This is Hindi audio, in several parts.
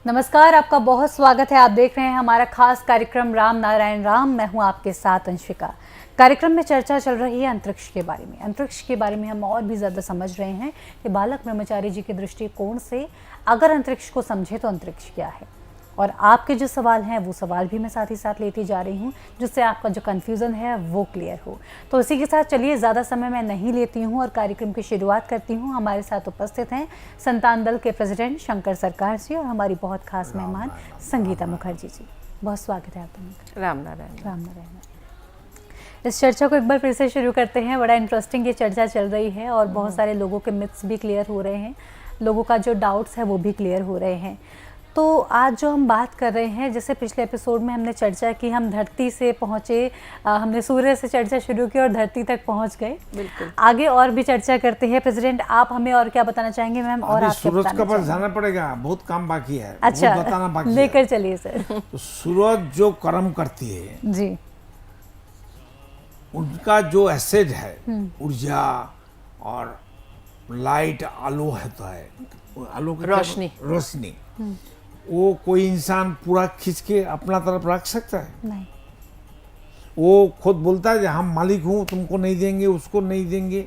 नमस्कार, आपका बहुत स्वागत है। आप देख रहे हैं हमारा खास कार्यक्रम राम नारायण राम। मैं हूं आपके साथ अंशिका। कार्यक्रम में चर्चा चल रही है अंतरिक्ष के बारे में। अंतरिक्ष के बारे में हम और भी ज़्यादा समझ रहे हैं कि बालक ब्रह्मचारी जी के दृष्टिकोण से अगर अंतरिक्ष को समझे तो अंतरिक्ष क्या है। और आपके जो सवाल हैं वो सवाल भी मैं साथ ही साथ लेती जा रही हूँ, जिससे आपका जो कन्फ्यूज़न है वो क्लियर हो। तो इसी के साथ चलिए, ज़्यादा समय मैं नहीं लेती हूँ और कार्यक्रम की शुरुआत करती हूँ। हमारे साथ उपस्थित हैं संतान दल के प्रेसिडेंट शंकर सरकार जी और हमारी बहुत खास मेहमान संगीता मुखर्जी जी। बहुत स्वागत है आपका। राम नारायण। राम नारायण। इस चर्चा को एक बार फिर से शुरू करते हैं। बड़ा इंटरेस्टिंग ये चर्चा चल रही है और बहुत सारे लोगों के मिथ्स भी क्लियर हो रहे हैं, लोगों का जो डाउट्स है वो भी क्लियर हो रहे हैं। तो आज जो हम बात कर रहे हैं, जैसे पिछले एपिसोड में हमने चर्चा की, हम धरती से पहुँचे, हमने सूर्य से चर्चा शुरू की और धरती तक पहुँच गए। बिल्कुल। आगे और भी चर्चा करते हैं। प्रेसिडेंट, आप हमें और क्या बताना चाहेंगे मैम? और आप सूरज का पास जाना पड़ेगा, बहुत काम बाकी है। अच्छा, बहुत बताना बाकी लेकर है। चलिए सर। तो सूरज जो कर्म करती है जी, उनका जो एसेट है, ऊर्जा और लाइट, आलो होता है, आलो का रोशनी, वो कोई इंसान पूरा खींच के अपना तरफ रख सकता है? नहीं। वो खुद बोलता है हम मालिक हूँ, तुमको नहीं देंगे, उसको नहीं देंगे,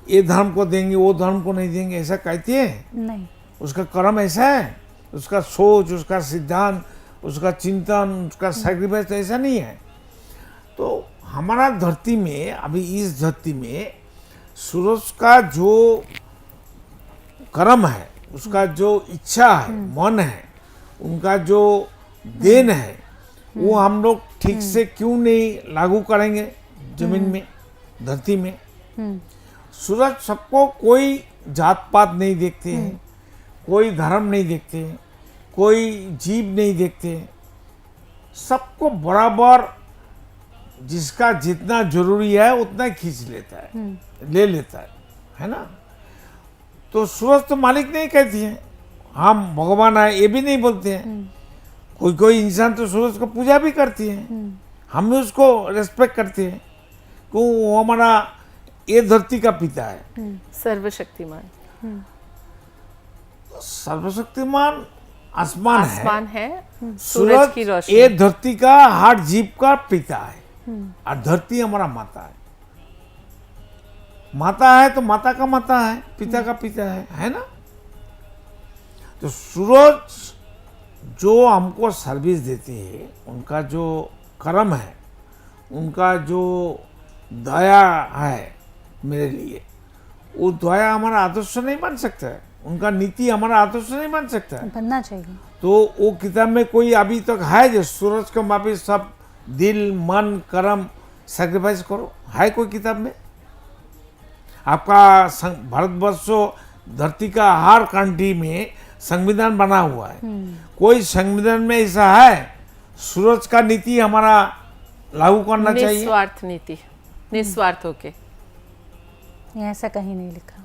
ये धर्म को देंगे, वो धर्म को नहीं देंगे, ऐसा कहते हैं? नहीं। उसका कर्म ऐसा है, उसका सोच, उसका सिद्धांत, उसका चिंतन, उसका सैक्रिफाइस ऐसा नहीं है। तो हमारा धरती में, अभी इस धरती में सूरज का जो कर्म है, उसका जो इच्छा है, मन है, उनका जो देन है, वो हम लोग ठीक से क्यों नहीं लागू करेंगे जमीन में, धरती में? सूरज सबको, कोई जात पात नहीं देखते हैं, कोई धर्म नहीं देखते हैं, कोई जीव नहीं देखते हैं, सबको बराबर जिसका जितना जरूरी है उतना ही खींच लेता है, ले लेता है ना? तो सूरज तो मालिक नहीं कहती है, हम भगवान है ये भी नहीं बोलते हैं। कोई कोई इंसान तो सूरज को पूजा भी करती है, हम भी उसको रेस्पेक्ट करते हैं, क्यों? वो हमारा ये धरती का पिता है, सर्वशक्तिमान। सर्वशक्तिमान आसमान है, सूरज की रोशनी। ये धरती का हर जीव का पिता है और धरती हमारा माता है। माता है तो माता का माता है, पिता का पिता है ना? तो सूरज जो हमको सर्विस देते हैं, उनका जो कर्म है, उनका जो दया है मेरे लिए, वो दया हमारा आदर्श नहीं बन सकता है, उनका नीति हमारा आदर्श नहीं बन सकता है। बनना चाहिए। तो वो किताब में कोई अभी तक है जो सूरज को वापिस सब दिल, मन, कर्म सेक्रीफाइस करो, है कोई किताब में? आपका भारतवर्ष धरती का हर कंट्री में संविधान बना हुआ है, कोई संविधान में ऐसा है सूरज का नीति हमारा लागू करना चाहिए? निस्वार्थ नीति, निस्वार्थ होके। ऐसा कहीं नहीं लिखा।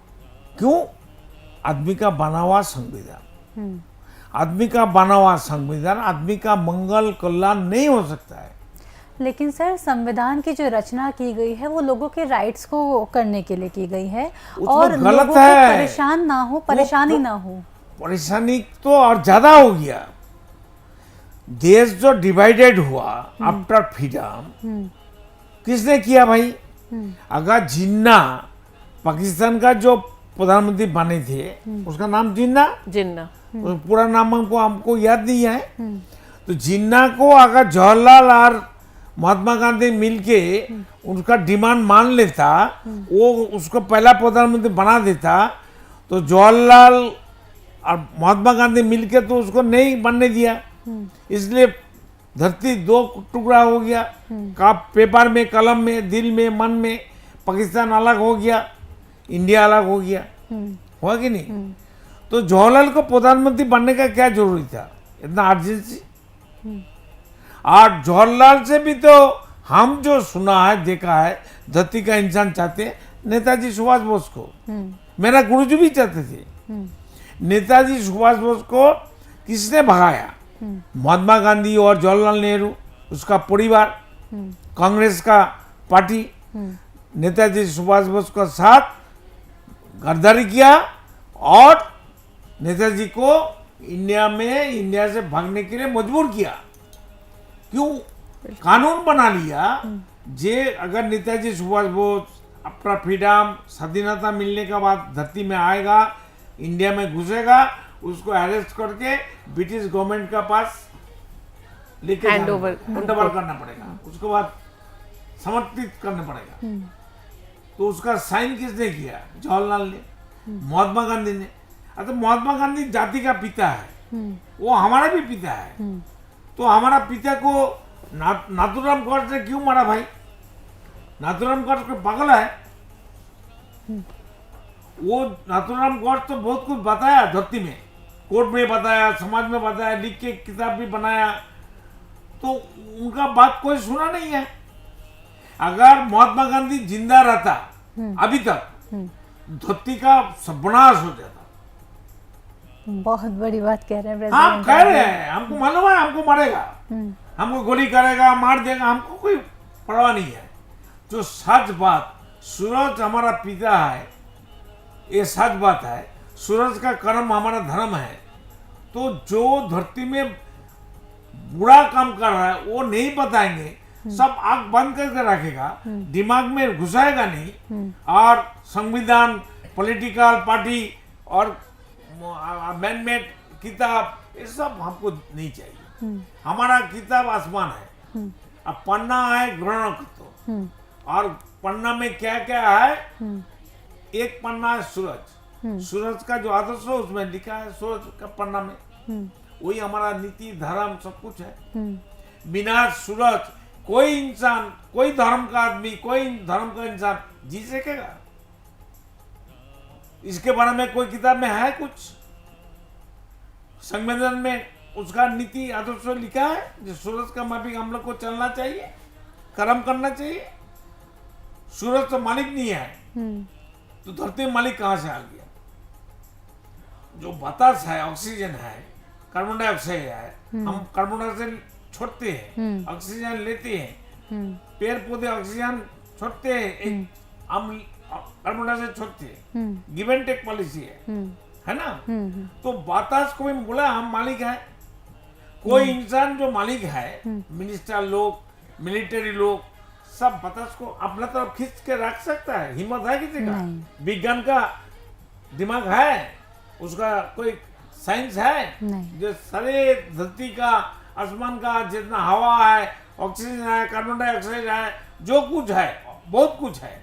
क्यों? आदमी का बना हुआ संविधान, आदमी का बना हुआ संविधान आदमी का मंगल कल्याण नहीं हो सकता है। लेकिन सर, संविधान की जो रचना की गई है वो लोगों के राइट्स को करने के लिए की गई है और लोगों को परेशान ना हो, परेशानी ना हो। परेशानी तो और ज्यादा हो गया। देश जो डिवाइडेड हुआ आफ्टर फ्रीडम, किसने किया भाई? अगर जिन्ना पाकिस्तान का जो प्रधानमंत्री बने थे, उसका नाम जिन्ना, पूरा नाम हमको याद नहीं है। तो जिन्ना को अगर जवाहरलाल और महात्मा गांधी मिलके उनका डिमांड मान लेता, वो उसको पहला प्रधानमंत्री बना देता, तो जवाहरलाल और महात्मा गांधी मिलके तो उसको नहीं बनने दिया, इसलिए धरती दो टुकड़ा हो गया। का पेपर में, कलम में, दिल में, मन में पाकिस्तान अलग हो गया, इंडिया अलग हो गया, हुआ कि नहीं? तो जवाहरलाल को प्रधानमंत्री बनने का क्या जरूरी था, इतना अर्जेंसी? और जवाहरलाल से भी तो हम जो सुना है, देखा है, धरती का इंसान चाहते हैं नेताजी सुभाष बोस को। मेरा गुरुजी भी चाहते थे। नेताजी सुभाष बोस को किसने भगाया? महात्मा गांधी और जवाहरलाल नेहरू, उसका परिवार, कांग्रेस का पार्टी नेताजी सुभाष बोस का साथ गद्दारी किया और नेताजी को इंडिया से भागने के लिए मजबूर किया। क्यों? कानून बना लिया जे अगर नेताजी सुभाष बोस अपना फ्रीडम स्वाधीनता मिलने के बाद धरती में आएगा, इंडिया में घुसेगा, उसको अरेस्ट करके ब्रिटिश गवर्नमेंट के पास लेके हैंडओवर करना पड़ेगा, उसके बाद समर्पित करना पड़ेगा। तो उसका साइन किसने किया? जवाहरलाल ने, महात्मा गांधी ने। तो महात्मा गांधी जाति का पिता है, वो हमारा भी पिता है। तो हमारा पिता को नाथूराम गौड ने क्यों मारा भाई? नाथूराम गौड को पागल है वो। नाथूराम गौड तो बहुत कुछ बताया धरती में, कोर्ट में बताया, समाज में बताया, लिख के किताब भी बनाया, तो उनका बात कोई सुना नहीं है। अगर महात्मा गांधी जिंदा रहता अभी तक, धरती का सर्वनाश हो जाता। बहुत बड़ी बात कह रहे हैं हम प्रेसिडेंट। कह रहे हैं, हमको मालूम है हमको मारेगा, हमको गोली करेगा, मार देगा, हमको कोई परवाह नहीं है। जो सच बात, सूरज हमारा पिता है, ये सच बात है। सूरज का कर्म हमारा धर्म है। तो जो धरती में बुरा काम कर रहा है वो नहीं बताएंगे, सब आंख बंद करके रखेगा, दिमाग में घुसाएगा नहीं। और संविधान, पॉलिटिकल पार्टी और मैनमेड किताब, ये सब हमको नहीं चाहिए। हमारा किताब आसमान है, अब पन्ना है ग्रहण तो, और पन्ना में क्या क्या है? एक पन्ना है सूरज, सूरज का जो आदर्श है उसमें लिखा है, सूरज का पन्ना में वही हमारा नीति धर्म सब कुछ है। बिना सूरज कोई इंसान, कोई धर्म का आदमी, कोई धर्म का इंसान जी सकेगा? इसके बारे में कोई किताब में है कुछ? संविधान में उसका नीति आदर्श लिखा है जो सूरज का माफिक हम लोग को चलना चाहिए, कर्म करना चाहिए। सूरज तो मालिक नहीं है, तो धरती में मालिक कहां से आ गया? जो बतास है, ऑक्सीजन है, कार्बन डाइऑक्साइड है, हम कार्बन डाइऑक्साइड छोड़ते हैं, ऑक्सीजन लेते हैं, पेड़ पौधे ऑक्सीजन छोड़ते हैं, हम कार्बन डाइऑक्साइड छोड़ते हैं। गिव एंड टेक पॉलिसी है ना? तो बतास को भी बोला हम मालिक है। कोई इंसान जो मालिक है, मिनिस्टर लोग, मिलिट्री लोग, सब बतास को अपना तरफ खींच के रख सकता है? हिम्मत है किसी का? विज्ञान का दिमाग है, उसका कोई साइंस है जो सारे धरती का, आसमान का जितना हवा है, ऑक्सीजन है, कार्बन डाइऑक्साइड है, जो कुछ है, बहुत कुछ है,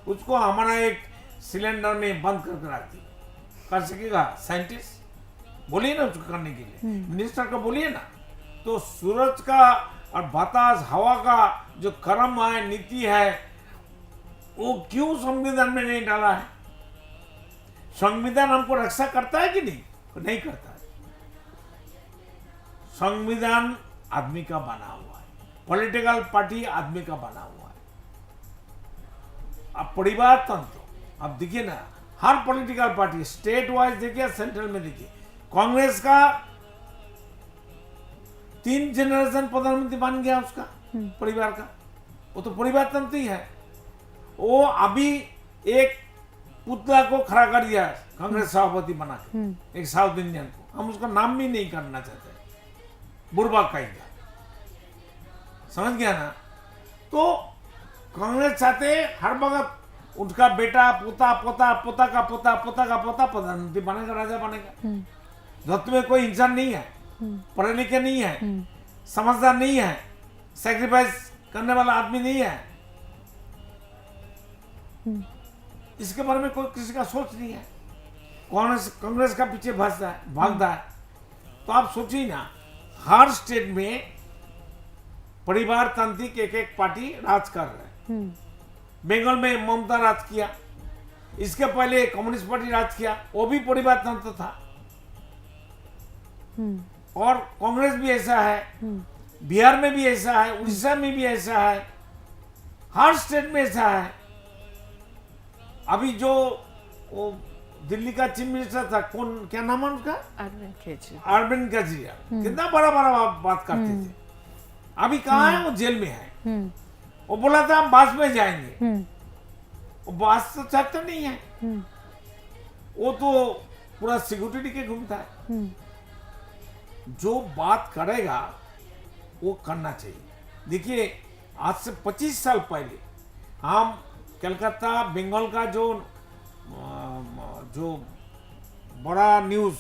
उसको हमारा एक सिलेंडर में बंद करके रख दी। कर सकेगा साइंटिस्ट? बोलिए ना उसको करने के लिए, मिनिस्टर को बोलिए ना। तो सूरज का और बतास, हवा का जो कर्म है, नीति है, वो क्यों संविधान में नहीं डाला है? संविधान हमको रक्षा करता है कि नहीं? नहीं करता है। संविधान आदमी का बना हुआ है, पॉलिटिकल पार्टी आदमी का बना हुआ है। अब परिवार तंत्र, अब देखिए ना, हर पॉलिटिकल पार्टी स्टेट वाइज देखिए, सेंट्रल में देखिए, कांग्रेस का 3 जनरेशन प्रधानमंत्री बन गया उसका परिवार का, वो तो परिवार तंत्र ही है। वो अभी एक पुतला को खड़ा कर दिया कांग्रेस सभापति बना के, एक साउथ इंडियन को, हम उसका नाम भी नहीं करना चाहते, बुरबा कहेगा, समझ गया ना? तो कांग्रेस चाहते हर वक्त उनका बेटा, पोता, पोता, पोता का पोता, पोता का पोता प्रधानमंत्री बनेगा, राजा बनेगा। धरती में कोई इंसान नहीं है, पढ़े लिखे नहीं है, समझदार नहीं है, सैक्रिफाइस करने वाला आदमी नहीं है। इसके बारे में कोई किसी का सोच नहीं है। कांग्रेस का पीछे भागता है। तो आप सोचिए ना, हर स्टेट में परिवार तांत्रिक एक एक पार्टी राज कर रहे हैं। बंगाल में ममता राज किया, इसके पहले कम्युनिस्ट पार्टी राज किया, वो भी परिवार तंत्र था। और कांग्रेस भी ऐसा है, बिहार में भी ऐसा है, उड़ीसा में भी ऐसा है, हर स्टेट में ऐसा है। अभी जो वो दिल्ली का चीफ मिनिस्टर था, कौन, क्या नाम है उसका? अरविंद केजरीवाल। कितना बड़ा बड़ा बात करते थे। अभी कहाँ है? वो जेल में है। वो बोला था हम बस में जाएंगे, वो बस तो चलता नहीं है, वो तो पूरा सिक्योरिटी के घूमता है। जो बात करेगा वो करना चाहिए। देखिए आज से 25 साल पहले हम कलकत्ता बंगाल का जो बड़ा न्यूज़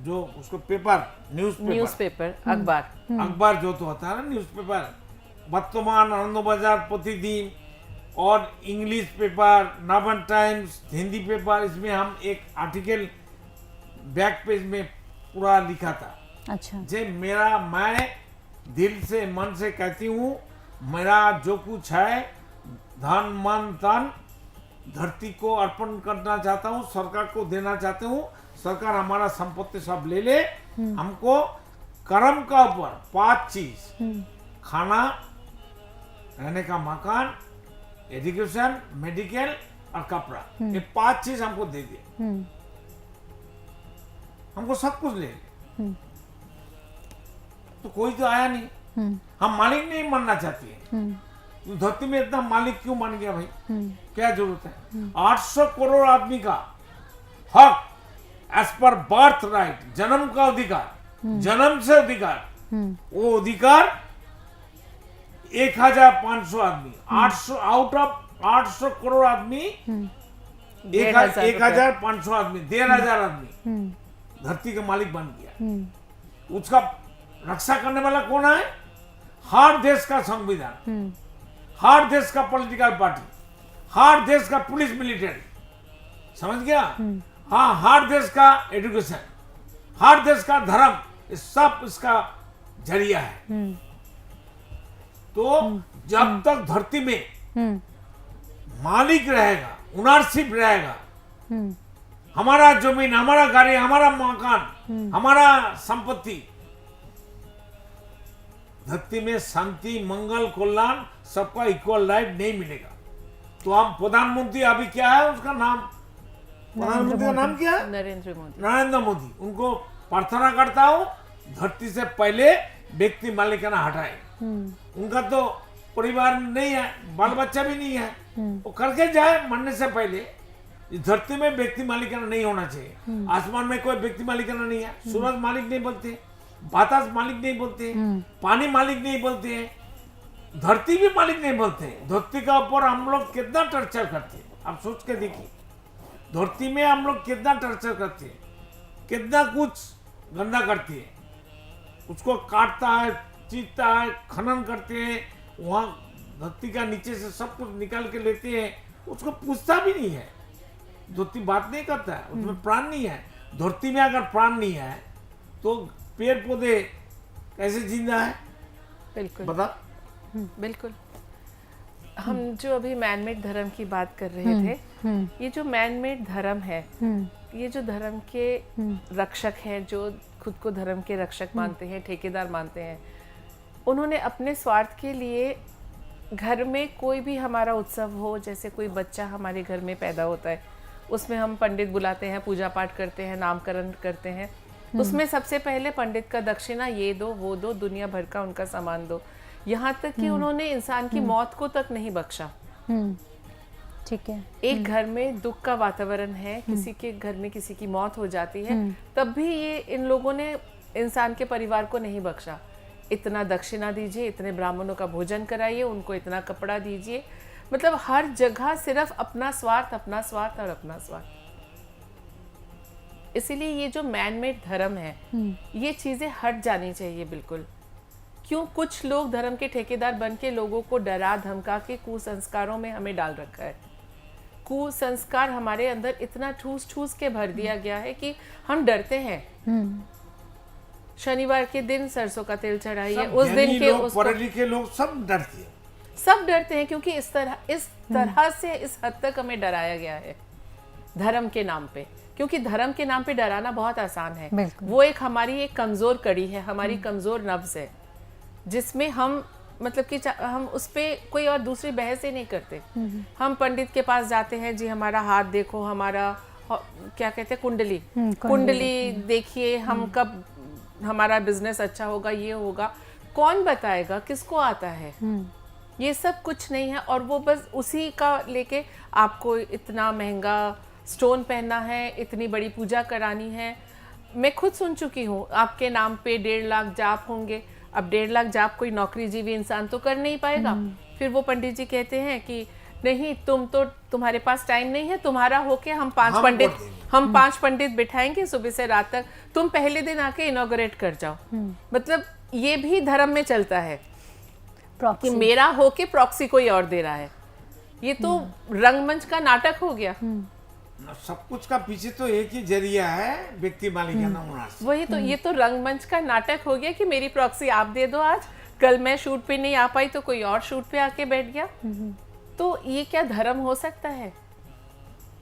जो उसको न्यूज़पेपर अखबार अखबार जो तो होता है ना न्यूज़पेपर, वर्तमान, आनंद बाजार, प्रतिदिन और इंग्लिश पेपर, नवन टाइम्स, हिंदी पेपर, इसमें हम एक आर्टिकल बैक पेज में पूरा लिखा था। अच्छा। मैं दिल से मन से कहती हूँ, मेरा जो कुछ है धन मन तन धरती को अर्पण करना चाहता हूँ, सरकार को देना चाहता हूँ। सरकार हमारा संपत्ति सब ले ले, हमको कर्म का ऊपर 5 चीज, खाना, रहने का मकान, एजुकेशन, मेडिकल और कपड़ा, ये 5 चीज हमको दे दे, हमको सब कुछ ले ले। तो कोई तो आया नहीं, हम मालिक नहीं बनना चाहते हैं। तो धरती में इतना मालिक क्यों बन गया भाई? क्या जरूरत है? 800 करोड़ आदमी का हक एज पर बर्थ राइट, जन्म का अधिकार, जन्म से अधिकार, वो अधिकार 1500 आदमी, 800 आउट ऑफ 800 करोड़ आदमी, 1500 आदमी, 1500 आदमी धरती का मालिक बन गया। उसका रक्षा करने वाला कौन है? हर देश का संविधान, हर देश का पॉलिटिकल पार्टी, हर देश का पुलिस मिलिट्री, समझ गया? हाँ, हर देश का एजुकेशन, हर देश का धर्म, ये सब इसका जरिया है। तो जब तक धरती में मालिक रहेगा, ओनरशिप रहेगा, हमारा जमीन, हमारा गाड़ी, हमारा मकान, हमारा संपत्ति, धरती में शांति, मंगल, कल्याण, सबका इक्वल राइट नहीं मिलेगा। तो हम प्रधानमंत्री, अभी क्या है उसका नाम, प्रधानमंत्री का नाम क्या है? नरेंद्र मोदी। उनको प्रार्थना करता हूँ धरती से पहले व्यक्ति मालिकाना हटाए। उनका तो परिवार नहीं है, बाल बच्चा भी नहीं है, वो करके जाए मरने से पहले। इस धरती में व्यक्ति मालिकाना नहीं होना चाहिए। आसमान में कोई व्यक्ति मालिकाना नहीं है, सूरज मालिक नहीं बोलते, बातास मालिक नहीं बोलते, पानी मालिक नहीं बोलते हैं, धरती भी मालिक नहीं बोलते। धरती का ऊपर हम लोग कितना टर्चर करते हैं, आप सोच के देखिए। धरती में हम लोग कितना टर्चर करते हैं, कितना कुछ गंदा करते हैं, उसको काटता है, चीरता है, खनन करते हैं, वहाँ धरती का नीचे से सब कुछ निकाल के लेते हैं, उसको पूछता भी नहीं है। धरती बात नहीं करता है, उसमें प्राण नहीं है। धरती में अगर प्राण नहीं है तो पेड़ पौधे कैसे जिंदा है? बिल्कुल, बता। बिल्कुल। हम जो अभी मैनमेड धर्म की बात कर रहे थे, ये जो मैनमेड धर्म है, ये जो धर्म के रक्षक हैं, जो खुद को धर्म के रक्षक मानते हैं, ठेकेदार मानते हैं, उन्होंने अपने स्वार्थ के लिए घर में कोई भी हमारा उत्सव हो, जैसे कोई बच्चा हमारे घर में पैदा होता है, उसमें हम पंडित बुलाते हैं, पूजा पाठ करते हैं, नामकरण करते हैं, उसमें सबसे पहले पंडित का दक्षिणा ये दो वो दो, दुनिया भर का उनका सामान दो। यहाँ तक कि उन्होंने इंसान की मौत को तक नहीं बख्शा। ठीक है। एक घर में दुख का वातावरण है, किसी के घर में किसी की मौत हो जाती है, तब भी ये इन लोगों ने इंसान के परिवार को नहीं बख्शा। इतना दक्षिणा दीजिए, इतने ब्राह्मणों का भोजन कराइए, उनको इतना कपड़ा दीजिए, मतलब हर जगह सिर्फ अपना स्वार्थ, अपना स्वार्थ और अपना स्वार्थ। इसीलिए ये जो मैनमेड धर्म है, ये चीजें हट जानी चाहिए बिल्कुल। क्यों कुछ लोग धर्म के ठेकेदार बन के लोगों को डरा धमका के कुसंस्कारों में हमें डाल रखा है। कुसंस्कार हमारे अंदर इतना ठूस ठूस के भर दिया गया है कि हम डरते हैं। शनिवार के दिन सरसों का तेल चढ़ाइए, उस दिन के उसको पढ़े लिखे लोग सब डरते हैं, सब डरते हैं, क्योंकि इस तरह से इस हद तक हमें डराया गया है धर्म के नाम पे। क्योंकि धर्म के नाम पे डराना बहुत आसान है, वो एक हमारी एक कमजोर कड़ी है, हमारी कमजोर नब्ज है, जिसमें हम मतलब कि हम उस पे कोई और दूसरी बहस ही नहीं करते। हम पंडित के पास जाते हैं, जी हमारा हाथ देखो, हमारा क्या कहते हैं कुंडली, कुंडली देखिए, हम कब हमारा बिजनेस अच्छा होगा, ये होगा। कौन बताएगा, किसको आता है? ये सब कुछ नहीं है। और वो बस उसी का लेके आपको इतना महंगा स्टोन पहनना है, इतनी बड़ी पूजा करानी है, मैं खुद सुन चुकी हूँ, आपके नाम पे 1.5 लाख जाप होंगे। अब 1.5 लाख जाप कोई नौकरीजीवी इंसान तो कर नहीं पाएगा। फिर वो पंडित जी कहते हैं कि नहीं, तुम्हारे पास टाइम नहीं है, तुम्हारा होके हम 5 पंडित बिठाएंगे सुबह से रात तक, तुम पहले दिन आके इनॉग्रेट कर जाओ। मतलब ये भी धर्म में चलता है कि मेरा होके प्रॉक्सी कोई और दे रहा है। ये तो रंगमंच का नाटक हो गया। सब कुछ का पीछे तो एक ही जरिया है, व्यक्ति मालिकाना होना। वही तो, ये तो रंगमंच का नाटक हो गया कि मेरी प्रॉक्सी आप दे दो आज, कल मैं शूट पे नहीं आ पाई तो कोई और शूट पे आके बैठ गया। तो ये क्या धर्म हो सकता है?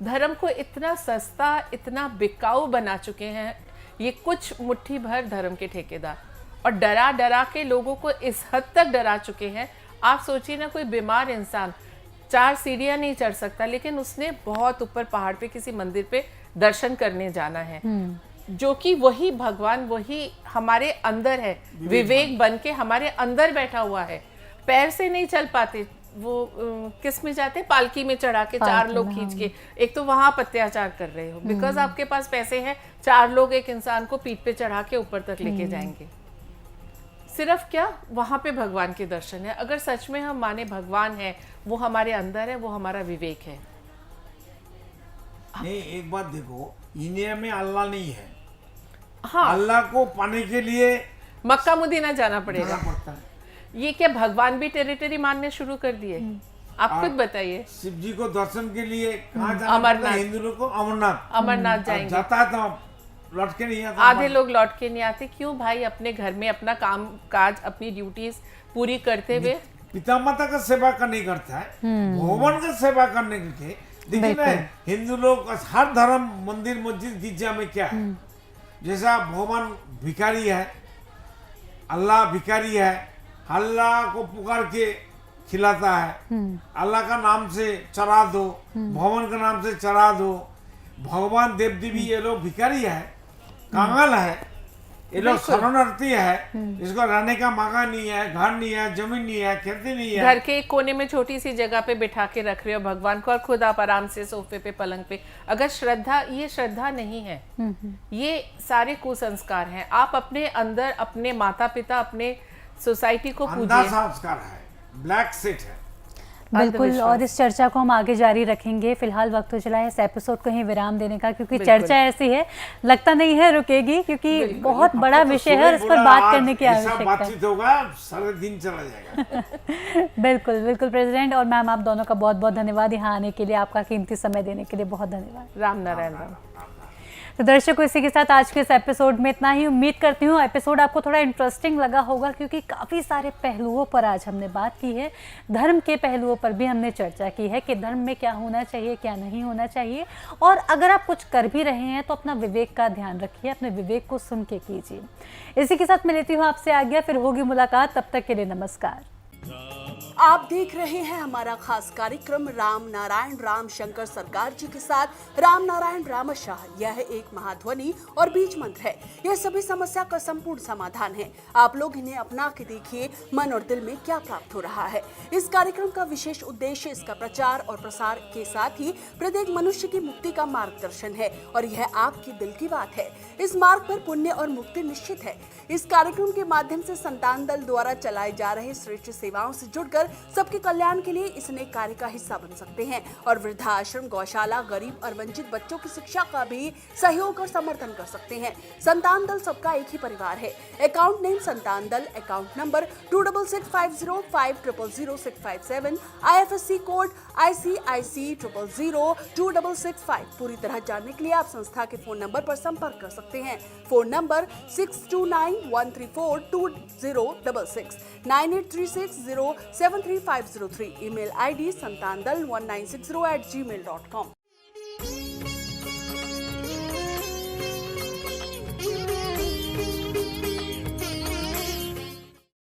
धर्म को इतना सस्ता, इतना बिकाऊ बना चुके हैं ये कुछ मुट्ठी भर धर्म के ठेकेदार, और डरा डरा के लोगों को इस हद तक डरा चुके हैं। आप सोचिए ना, कोई बीमार इंसान 4 सीढ़ियां नहीं चढ़ सकता, लेकिन उसने बहुत ऊपर पहाड़ पे किसी मंदिर पे दर्शन करने जाना है, जो कि वही भगवान, वही हमारे अंदर है, विवेक बन के हमारे अंदर बैठा हुआ है। पैर से नहीं चल पाते, वो किस में जाते, पालकी में चढ़ा के 4 लोग खींच के, एक तो वहां आप अत्याचार कर रहे हो बिकॉज आपके पास पैसे हैं, 4 लोग एक इंसान को पीठ पे चढ़ा के ऊपर तक लेके जाएंगे। सिर्फ क्या वहां पे भगवान के दर्शन है? अगर सच में हम माने भगवान है, वो हमारे अंदर है, वो हमारा विवेक है। नहीं, एक बात देखो, इंडिया में अल्लाह नहीं है। हाँ, अल्लाह को पाने के लिए मक्का मदीना जाना पड़ेगा। पड़ता है। ये क्या भगवान भी टेरिटरी मानने शुरू कर दिए? आप खुद बताइए। शिव जी को दर्शन के लिए कहाँ जाना? अमरनाथ। हिंदू लोग को अमरनाथ जाएंगे। जाता है तो लौट के नहीं आता। आधे लोग लौट के नहीं आते। क्यों भाई? अपने घर में अपना काम काज, अपनी ड्यूटीज पूरी करते हुए पिता माता का सेवा करने करता है, भगवान का सेवा करने के लिए। देखिए ना, हिंदू लोग हर धर्म, मंदिर मस्जिद गिरजा में क्या है, जैसा भगवान भिखारी है, अल्लाह भिखारी है, अल्लाह को पुकार के खिलाता है, अल्लाह का नाम से चरा दो, भगवान का नाम से चरा दो। भगवान देव देवी ये लोग भिखारी है, कांगाल है, ये लोग शरणार्थी है। इसको रहने का मकान नहीं है, घर नहीं है, जमीन नहीं है, खेती नहीं है। घर के एक कोने में छोटी सी जगह पे बिठा के रख रहे हो भगवान को, और खुद आप आराम से सोफे पे, पलंग पे। अगर श्रद्धा, ये श्रद्धा नहीं है, ये सारे कुसंस्कार हैं। आप अपने अंदर अपने माता पिता, अपने सोसाइटी को पूजिए। संस्कार है, ब्लैक सीट है। बिल्कुल, और इस चर्चा को हम आगे जारी रखेंगे। फिलहाल वक्त हो चला है इस एपिसोड को ही विराम देने का, क्योंकि चर्चा ऐसी है, लगता नहीं है रुकेगी, क्योंकि बहुत बड़ा विषय है और इस पर बात करने की आवश्यकता है। बातचीत होगा, सारा दिन चला जाएगा। बिल्कुल बिल्कुल प्रेसिडेंट और मैम, आप दोनों का बहुत बहुत धन्यवाद यहाँ आने के लिए, आपका कीमती समय देने के लिए बहुत धन्यवाद। राम नारायण राम। तो दर्शकों, इसी के साथ आज के इस एपिसोड में इतना ही। उम्मीद करती हूँ एपिसोड आपको थोड़ा इंटरेस्टिंग लगा होगा, क्योंकि काफ़ी सारे पहलुओं पर आज हमने बात की है। धर्म के पहलुओं पर भी हमने चर्चा की है कि धर्म में क्या होना चाहिए, क्या नहीं होना चाहिए, और अगर आप कुछ कर भी रहे हैं तो अपना विवेक का ध्यान रखिए, अपने विवेक को सुन के कीजिए। इसी के साथ मैं लेती हूँ आपसे आज्ञा, फिर होगी मुलाकात, तब तक के लिए नमस्कार। आप देख रहे हैं हमारा खास कार्यक्रम राम नारायण राम शंकर सरकार जी के साथ राम नारायण रामशाह। यह एक महाध्वनि और बीज मंत्र है। यह सभी समस्या का संपूर्ण समाधान है। आप लोग इन्हें अपना के देखिए, मन और दिल में क्या प्राप्त हो रहा है। इस कार्यक्रम का विशेष उद्देश्य इसका प्रचार और प्रसार के साथ ही प्रत्येक मनुष्य की मुक्ति का मार्गदर्शन है, और यह आपकी दिल की बात है। इस मार्ग पर पुण्य और मुक्ति निश्चित है। इस कार्यक्रम के माध्यम से संतान दल द्वारा चलाए जा रहे श्रेष्ठ सेवाओं से जुड़कर सबके कल्याण के लिए इस नए कार्य का हिस्सा बन सकते हैं, और वृद्धाश्रम, गौशाला, गरीब और वंचित बच्चों की शिक्षा का भी सहयोग और समर्थन कर सकते हैं। संतान दल सबका एक ही परिवार है। अकाउंट नेम संतान दल, account number 266505000657, IFSC code ICIC 0002665। पूरी तरह जानने के लिए आप संस्था के फोन नंबर पर संपर्क कर सकते हैं। Phone number 6291342066, 9836073503, email ID santandal1960@gmail.com।